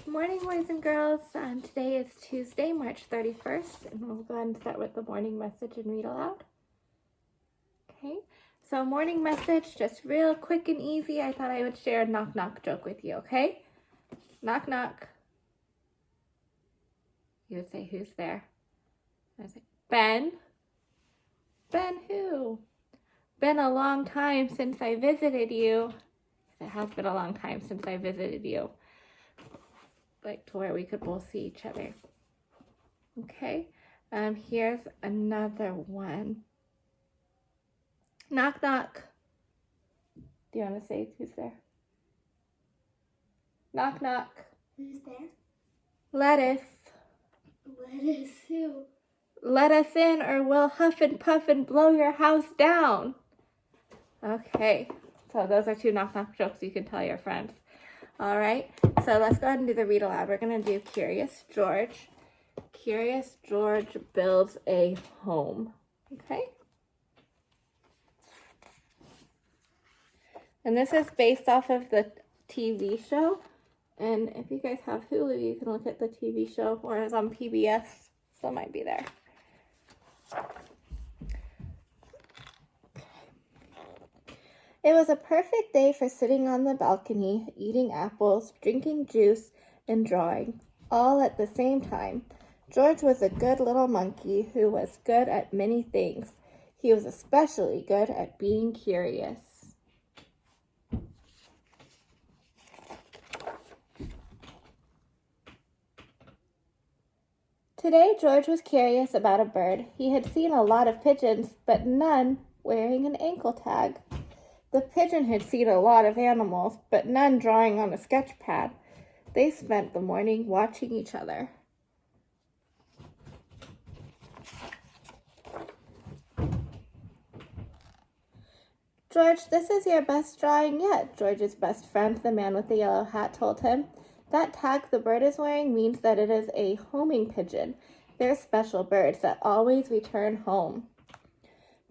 Morning, boys and girls. Today is Tuesday, March 31st, and we'll go ahead and start with the morning message and read aloud. Okay, so morning message, just real quick and easy. I thought I would share a knock knock joke with you, okay? Knock knock. You would say, who's there? I would say, Ben. Ben who? Been a long time since I visited you. It has been a long time since I visited you. Like to where we could both see each other. Okay, here's another one. Knock knock. Do you want to say who's there? Knock knock. Who's there? Lettuce. Lettuce who? Let us in or we'll huff and puff and blow your house down. Okay, so those are two knock knock jokes you can tell your friends. All right, so let's go ahead and do the read aloud. We're going to do Curious George. Curious George builds a home. Okay? And this is based off of the TV show. And if you guys have Hulu, you can look at the TV show, or it's on PBS, so it might be there. It was a perfect day for sitting on the balcony, eating apples, drinking juice, and drawing, all at the same time. George was a good little monkey who was good at many things. He was especially good at being curious. Today, George was curious about a bird. He had seen a lot of pigeons, but none wearing an ankle tag. The pigeon had seen a lot of animals, but none drawing on a sketch pad. They spent the morning watching each other. George, this is your best drawing yet, George's best friend, the man with the yellow hat, told him. That tag the bird is wearing means that it is a homing pigeon. They're special birds that always return home.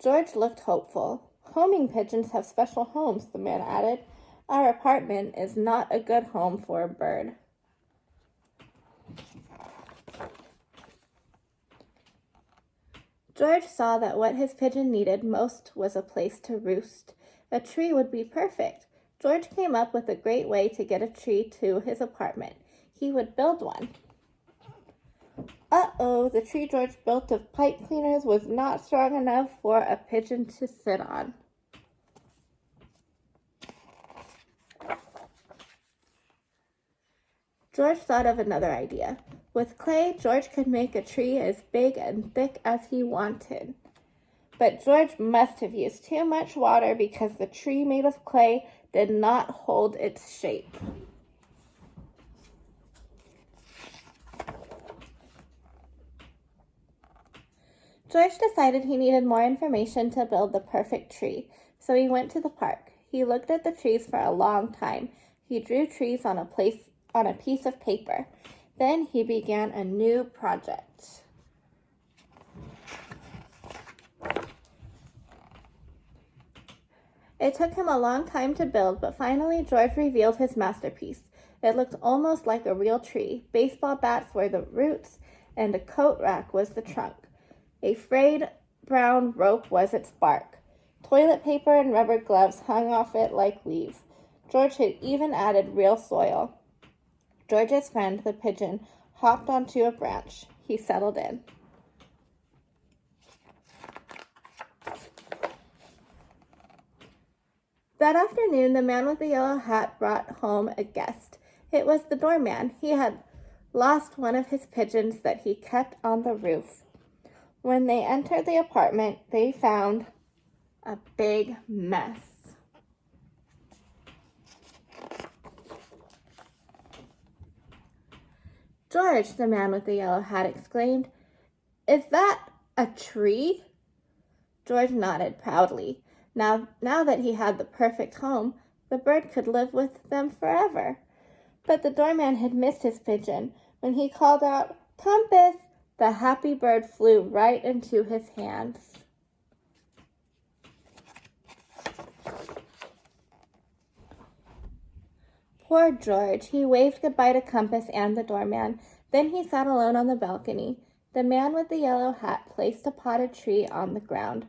George looked hopeful. Homing pigeons have special homes, the man added. Our apartment is not a good home for a bird. George saw that what his pigeon needed most was a place to roost. A tree would be perfect. George came up with a great way to get a tree to his apartment. He would build one. Uh-oh, the tree George built of pipe cleaners was not strong enough for a pigeon to sit on. George thought of another idea. With clay, George could make a tree as big and thick as he wanted. But George must have used too much water because the tree made of clay did not hold its shape. George decided he needed more information to build the perfect tree, so he went to the park. He looked at the trees for a long time. He drew trees on a piece of paper. Then he began a new project. It took him a long time to build, but finally George revealed his masterpiece. It looked almost like a real tree. Baseball bats were the roots, and a coat rack was the trunk. A frayed brown rope was its bark. Toilet paper and rubber gloves hung off it like leaves. George had even added real soil. George's friend, the pigeon, hopped onto a branch. He settled in. That afternoon, the man with the yellow hat brought home a guest. It was the doorman. He had lost one of his pigeons that he kept on the roof. When they entered the apartment, they found a big mess. George, the man with the yellow hat exclaimed, "Is that a tree?" George nodded proudly. Now that he had the perfect home, the bird could live with them forever. But the doorman had missed his pigeon. When he called out, "Compass," the happy bird flew right into his hands. Poor George. He waved goodbye to Compass and the doorman. Then he sat alone on the balcony. The man with the yellow hat placed a potted tree on the ground.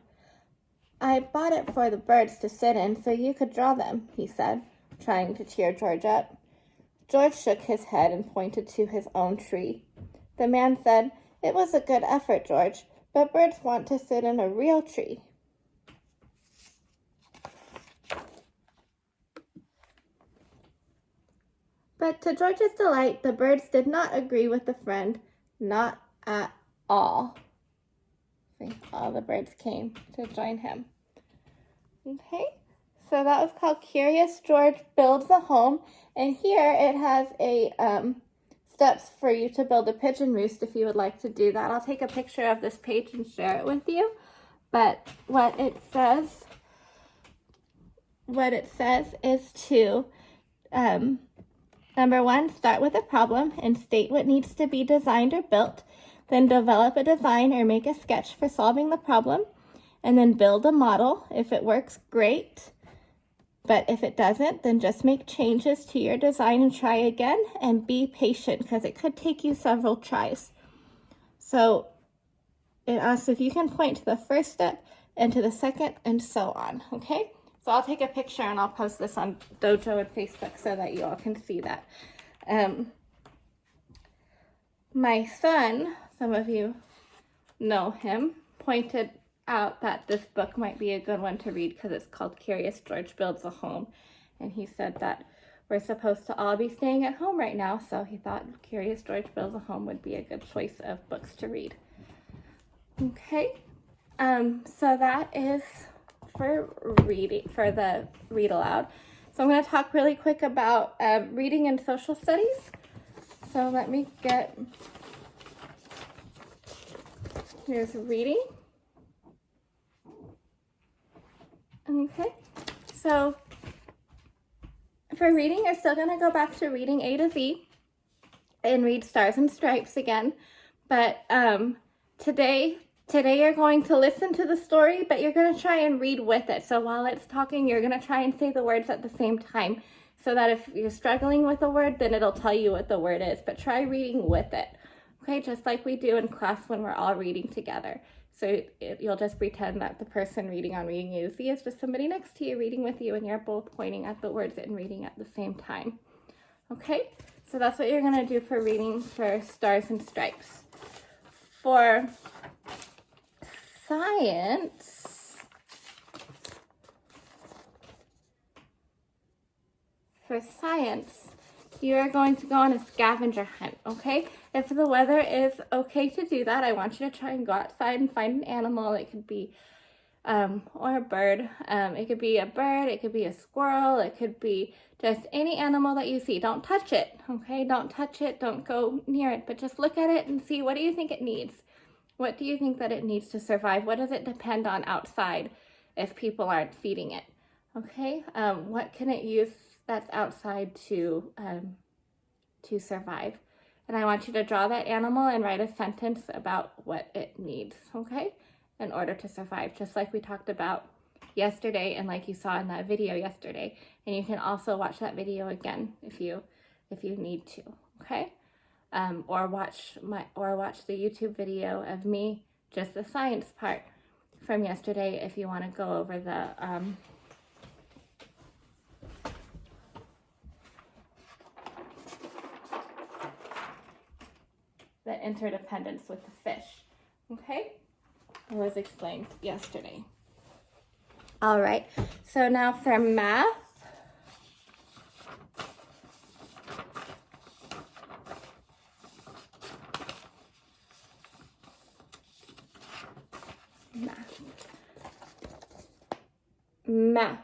I bought it for the birds to sit in so you could draw them, he said, trying to cheer George up. George shook his head and pointed to his own tree. The man said, "It was a good effort, George, but birds want to sit in a real tree." But to George's delight, the birds did not agree with the friend, not at all. See, all the birds came to join him. Okay, so that was called Curious George Builds a Home, and here it has a steps for you to build a pigeon roost if you would like to do that. I'll take a picture of this page and share it with you. But what it says is to number 1, start with a problem and state what needs to be designed or built. Then develop a design or make a sketch for solving the problem. And then build a model. If it works, great. But if it doesn't, then just make changes to your design and try again. And be patient because it could take you several tries. So it asks if you can point to the first step and to the second and so on. Okay? So I'll take a picture and I'll post this on Dojo and Facebook so that you all can see that. My son, some of you know him, pointed out that this book might be a good one to read because it's called Curious George Builds a Home. And he said that we're supposed to all be staying at home right now, so he thought Curious George Builds a Home would be a good choice of books to read. Okay, so that is for the read aloud. So I'm going to talk really quick about reading and social studies. So let me here's reading. Okay, so for reading, you're still going to go back to reading A to Z and read Stars and Stripes again. But today you're going to listen to the story, but you're going to try and read with it. So while it's talking, you're going to try and say the words at the same time so that if you're struggling with a word, then it'll tell you what the word is. But try reading with it, okay? Just like we do in class when we're all reading together. So you'll just pretend that the person reading on Reading A to Z is just somebody next to you reading with you, and you're both pointing at the words and reading at the same time. Okay, so that's what you're going to do for reading for Stars and Stripes. For science, you are going to go on a scavenger hunt, okay? If the weather is okay to do that, I want you to try and go outside and find an animal. It could be, or a bird. It could be a bird, it could be a squirrel, it could be just any animal that you see. Don't touch it, okay? Don't touch it, don't go near it, but just look at it and see, what do you think it needs? What do you think that it needs to survive? What does it depend on outside if people aren't feeding it? Okay, what can it use that's outside to survive? And I want you to draw that animal and write a sentence about what it needs, okay, in order to survive, just like we talked about yesterday and like you saw in that video yesterday. And you can also watch that video again if you need to, okay? Or watch the YouTube video of me, just the science part from yesterday if you want to go over the interdependence with the fish. Okay? It was explained yesterday. All right, so now for math. Math.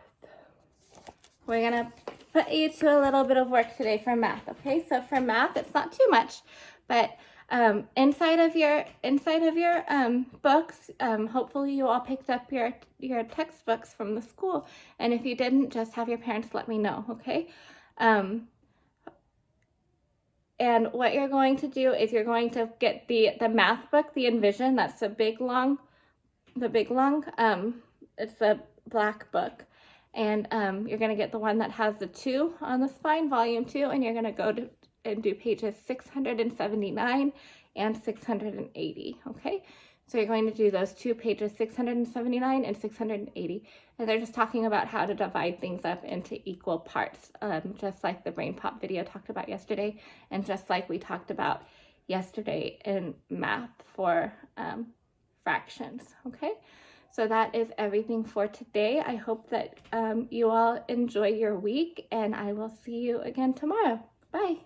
We're gonna put you to a little bit of work today for math, okay? So for math, it's not too much, but inside of your books, hopefully you all picked up your textbooks from the school, and if you didn't, just have your parents let me know, okay? And what you're going to do is you're going to get the math book, the Envision. That's the big long. It's a black book, And you're going to get the one that has the 2 on the spine, volume 2, and you're going to go to and do pages 679 and 680, okay? So you're going to do those 2 pages, 679 and 680, and they're just talking about how to divide things up into equal parts, just like the Brain Pop video talked about yesterday, and just like we talked about yesterday in math for fractions, okay? So that is everything for today. I hope that you all enjoy your week, and I will see you again tomorrow. Bye.